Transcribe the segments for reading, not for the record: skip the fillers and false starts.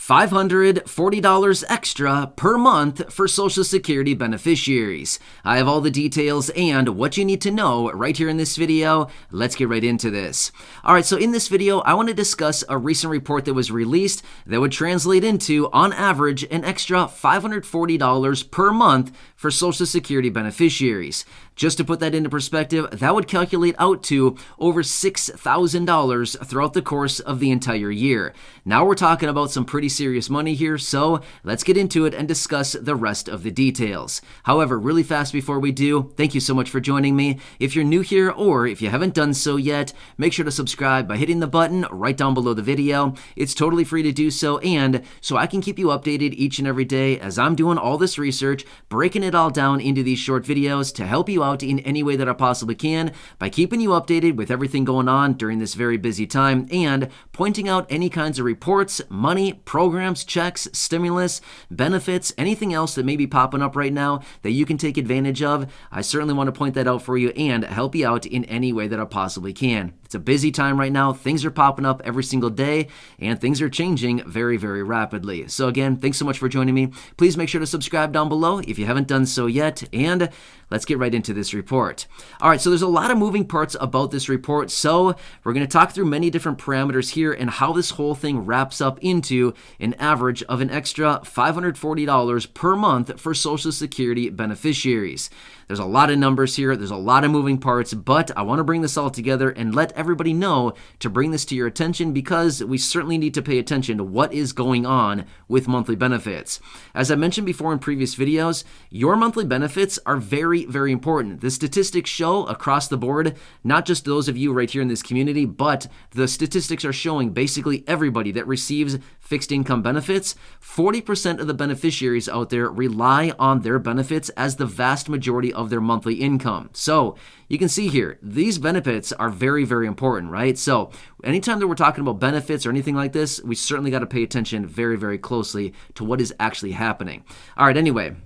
$540 extra per month for Social Security beneficiaries. I have all the details and what you need to know right here in this video. Let's get right into this. All right, so in this video, I want to discuss a recent report that was released that would translate into, on average, an extra $540 per month for Social Security beneficiaries. Just to put that into perspective, that would calculate out to over $6,000 throughout the course of the entire year. Now we're talking about some pretty serious money here, so let's get into it and discuss the rest of the details. However, really fast before we do, thank you so much for joining me. If you're new here or if you haven't done so yet, make sure to subscribe by hitting the button right down below the video. It's totally free to do so, and so I can keep you updated each and every day as I'm doing all this research, breaking it all down into these short videos to help you out in any way that I possibly can by keeping you updated with everything going on during this very busy time and pointing out any kinds of reports, money, programs, checks, stimulus, benefits, anything else that may be popping up right now that you can take advantage of. I certainly want to point that out for you and help you out in any way that I possibly can. It's a busy time right now. Things are popping up every single day and things are changing very, very rapidly. So again, thanks so much for joining me. Please make sure to subscribe down below if you haven't done so yet, and let's get right into this report. All right, so there's a lot of moving parts about this report, so we're going to talk through many different parameters here and how this whole thing wraps up into an average of an extra $540 per month for Social Security beneficiaries. There's a lot of numbers here, there's a lot of moving parts, but I want to bring this all together and let everybody know to bring this to your attention because we certainly need to pay attention to what is going on with monthly benefits. As I mentioned before in previous videos, your monthly benefits are very, very important. The statistics show across the board, not just those of you right here in this community, but the statistics are showing basically everybody that receives fixed income benefits. 40% of the beneficiaries out there rely on their benefits as the vast majority of their monthly income. So you can see here, these benefits are very, very important, right? So anytime that we're talking about benefits or anything like this, we certainly got to pay attention very, very closely to what is actually happening. All right, anyway,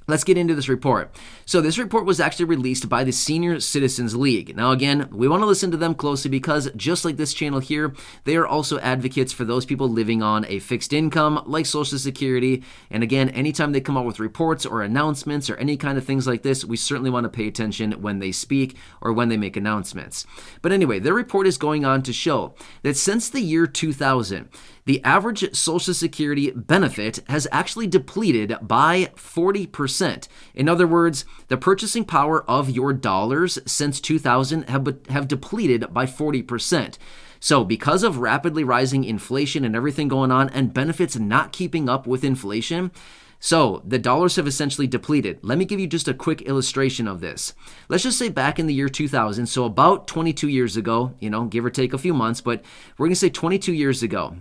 let's get into this report. So this report was actually released by the Senior Citizens League. Now again, we want to listen to them closely because just like this channel here, they are also advocates for those people living on a fixed income like Social Security. And again, anytime they come out with reports or announcements or any kind of things like this, we certainly want to pay attention when they speak or when they make announcements. But anyway, their report is going on to show that since the year 2000, the average Social Security benefit has actually depleted by 40%. In other words, the purchasing power of your dollars since 2000 have depleted by 40%. So because of rapidly rising inflation and everything going on and benefits not keeping up with inflation, so the dollars have essentially depleted. Let me give you just a quick illustration of this. Let's just say back in the year 2000, so about 22 years ago, give or take a few months, but we're going to say 22 years ago.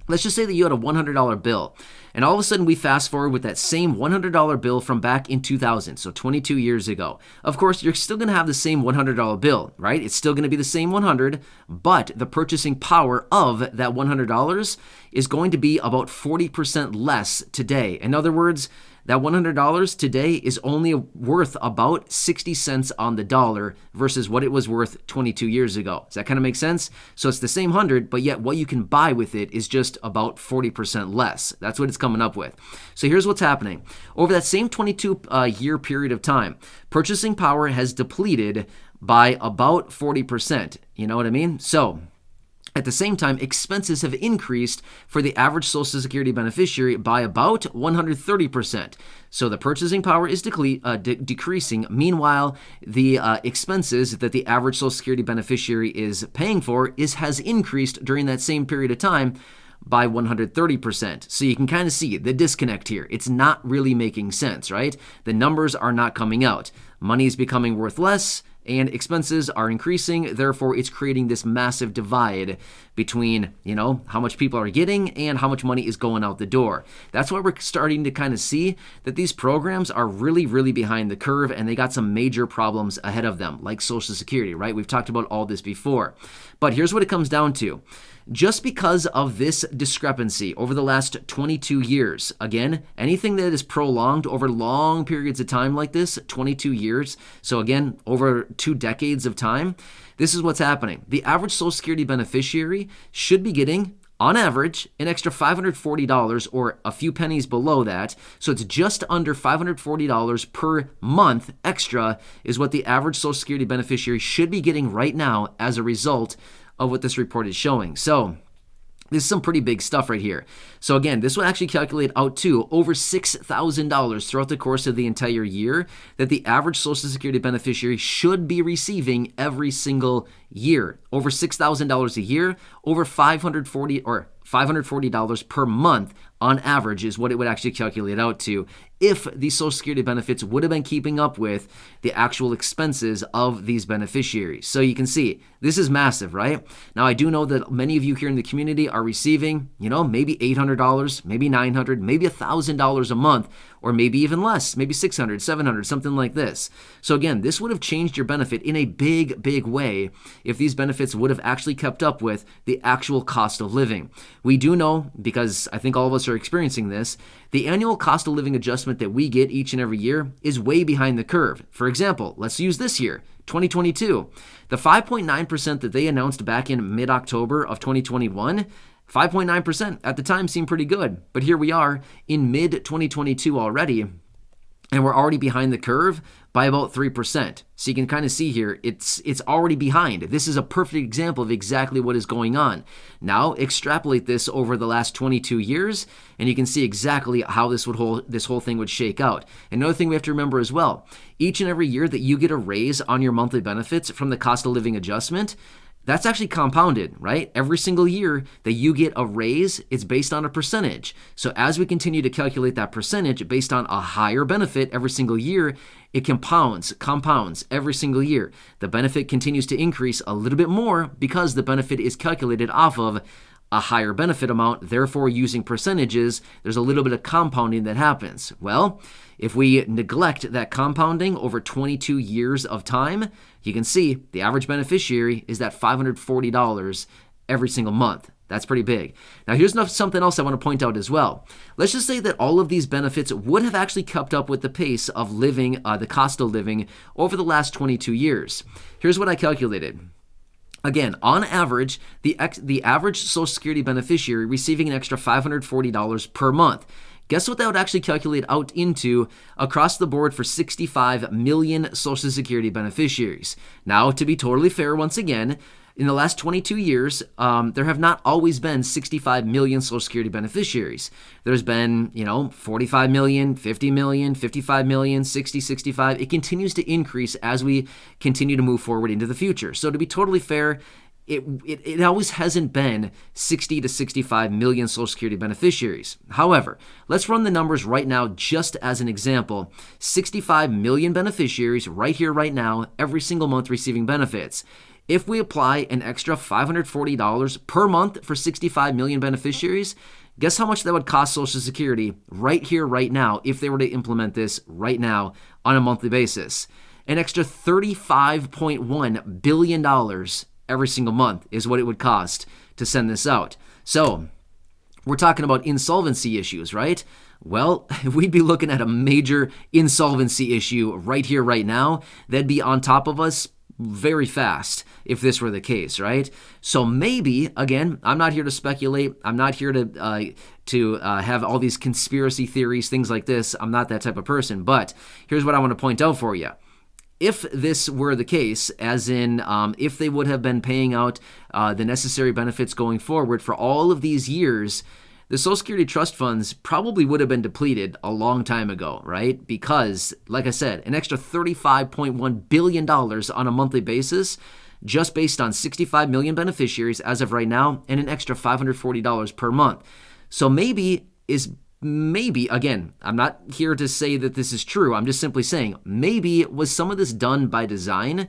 Let's just say that you had a $100 bill, and all of a sudden we fast forward with that same $100 bill from back in 2000, so 22 years ago. Of course, you're still going to have the same $100 bill, right? It's still going to be the same 100, but the purchasing power of that $100 is going to be about 40% less today. In other words, that $100 today is only worth about 60 cents on the dollar versus what it was worth 22 years ago. Does that kind of make sense? So it's the same 100, but yet what you can buy with it is just about 40% less. That's what it's coming up with. So here's what's happening. Over that same 22-year period of time, purchasing power has depleted by about 40%. You know what I mean? So at the same time, expenses have increased for the average Social Security beneficiary by about 130%. So the purchasing power is decreasing. Meanwhile, the expenses that the average Social Security beneficiary is paying for has increased during that same period of time by 130%. So you can kind of see the disconnect here. It's not really making sense, right? The numbers are not coming out. Money is becoming worth less and expenses are increasing. Therefore, it's creating this massive divide between, how much people are getting and how much money is going out the door. That's why we're starting to kind of see that these programs are really, really behind the curve and they got some major problems ahead of them, like Social Security, right? We've talked about all this before. But here's what it comes down to. Just because of this discrepancy over the last 22 years, again, anything that is prolonged over long periods of time like this, 22 years, so again, over 2 decades of time, this is what's happening. The average Social Security beneficiary should be getting On average, an extra $540 or a few pennies below that, so it's just under $540 per month extra is what the average Social Security beneficiary should be getting right now as a result of what this report is showing. So this is some pretty big stuff right here. So again, this will actually calculate out to over $6,000 throughout the course of the entire year that the average Social Security beneficiary should be receiving every single year. Over $6,000 a year, over $540 per month on average is what it would actually calculate out to if the Social Security benefits would have been keeping up with the actual expenses of these beneficiaries. So you can see, this is massive, right? Now, I do know that many of you here in the community are receiving, maybe $800, maybe $900, maybe $1,000 a month, or maybe even less, maybe $600, $700, something like this. So again, this would have changed your benefit in a big, big way if these benefits would have actually kept up with the actual cost of living. We do know, because I think all of us are experiencing this, the annual cost of living adjustment that we get each and every year is way behind the curve. For example, let's use this year, 2022. The 5.9% that they announced back in mid-October of 2021, 5.9% at the time seemed pretty good. But here we are in mid-2022 already, and we're already behind the curve by about 3%. So you can kind of see here, it's already behind. This is a perfect example of exactly what is going on. Now, extrapolate this over the last 22 years, and you can see exactly how this whole thing would shake out. Another thing we have to remember as well, each and every year that you get a raise on your monthly benefits from the cost of living adjustment, that's actually compounded, right? Every single year that you get a raise, it's based on a percentage. So as we continue to calculate that percentage based on a higher benefit every single year, it compounds every single year. The benefit continues to increase a little bit more because the benefit is calculated off of a higher benefit amount, therefore using percentages, there's a little bit of compounding that happens. Well, if we neglect that compounding over 22 years of time, you can see the average beneficiary is that $540 every single month. That's pretty big. Now, here's something else I want to point out as well. Let's just say that all of these benefits would have actually kept up with the pace of living, the cost of living over the last 22 years. Here's what I calculated. Again, on average, the average Social Security beneficiary receiving an extra $540 per month. Guess what that would actually calculate out into across the board for 65 million Social Security beneficiaries. Now, to be totally fair, once again, in the last 22 years, there have not always been 65 million Social Security beneficiaries. There's been, 45 million, 50 million, 55 million, 60, 65. It continues to increase as we continue to move forward into the future. So to be totally fair, it always hasn't been 60 to 65 million Social Security beneficiaries. However, let's run the numbers right now just as an example. 65 million beneficiaries right here, right now, every single month receiving benefits. If we apply an extra $540 per month for 65 million beneficiaries, guess how much that would cost Social Security right here, right now, if they were to implement this right now on a monthly basis? An extra $35.1 billion every single month is what it would cost to send this out. So we're talking about insolvency issues, right? Well, we'd be looking at a major insolvency issue right here, right now. That'd be on top of us very fast if this were the case, right? So maybe, again, I'm not here to speculate. I'm not here to have all these conspiracy theories, things like this. I'm not that type of person. But here's what I want to point out for you. If this were the case, as in if they would have been paying out the necessary benefits going forward for all of these years, the Social Security trust funds probably would have been depleted a long time ago, right? Because, like I said, an extra $35.1 billion on a monthly basis, just based on 65 million beneficiaries as of right now, and an extra $540 per month. So maybe, again, I'm not here to say that this is true. I'm just simply saying, maybe was some of this done by design?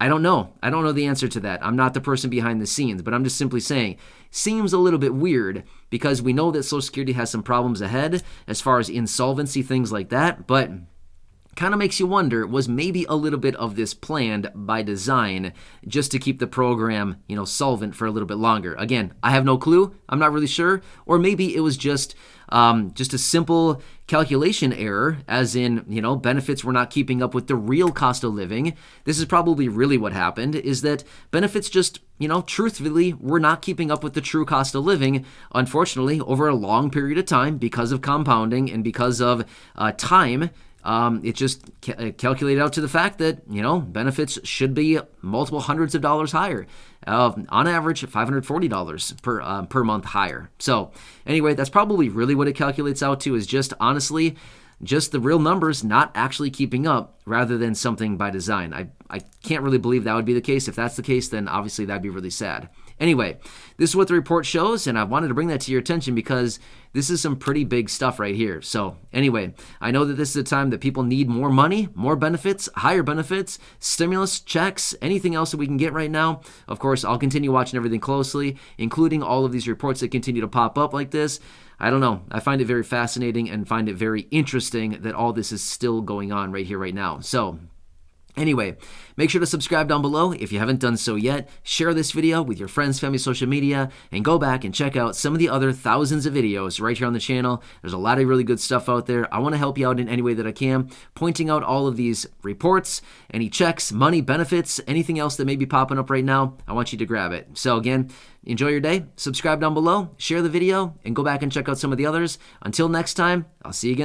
I don't know. I don't know the answer to that. I'm not the person behind the scenes, but I'm just simply saying, seems a little bit weird because we know that Social Security has some problems ahead as far as insolvency, things like that, but kind of makes you wonder, was maybe a little bit of this planned by design just to keep the program, solvent for a little bit longer? Again, I have no clue. I'm not really sure. Or maybe it was just a simple calculation error, as in, benefits were not keeping up with the real cost of living. This is probably really what happened, is that benefits just, truthfully, were not keeping up with the true cost of living, unfortunately, over a long period of time because of compounding and because of time. It just calculated out to the fact that, benefits should be multiple hundreds of dollars higher. On average, $540 per month higher. So anyway, that's probably really what it calculates out to, is just honestly, just the real numbers not actually keeping up rather than something by design. I can't really believe that would be the case. If that's the case, then obviously that'd be really sad. Anyway, this is what the report shows, and I wanted to bring that to your attention because this is some pretty big stuff right here. So anyway, I know that this is a time that people need more money, more benefits, higher benefits, stimulus checks, anything else that we can get right now. Of course, I'll continue watching everything closely, including all of these reports that continue to pop up like this. I don't know. I find it very fascinating and find it very interesting that all this is still going on right here, right now. So anyway, make sure to subscribe down below if you haven't done so yet. Share this video with your friends, family, social media, and go back and check out some of the other thousands of videos right here on the channel. There's a lot of really good stuff out there. I want to help you out in any way that I can, pointing out all of these reports, any checks, money, benefits, anything else that may be popping up right now. I want you to grab it. So again, enjoy your day, subscribe down below, share the video, and go back and check out some of the others. Until next time, I'll see you again.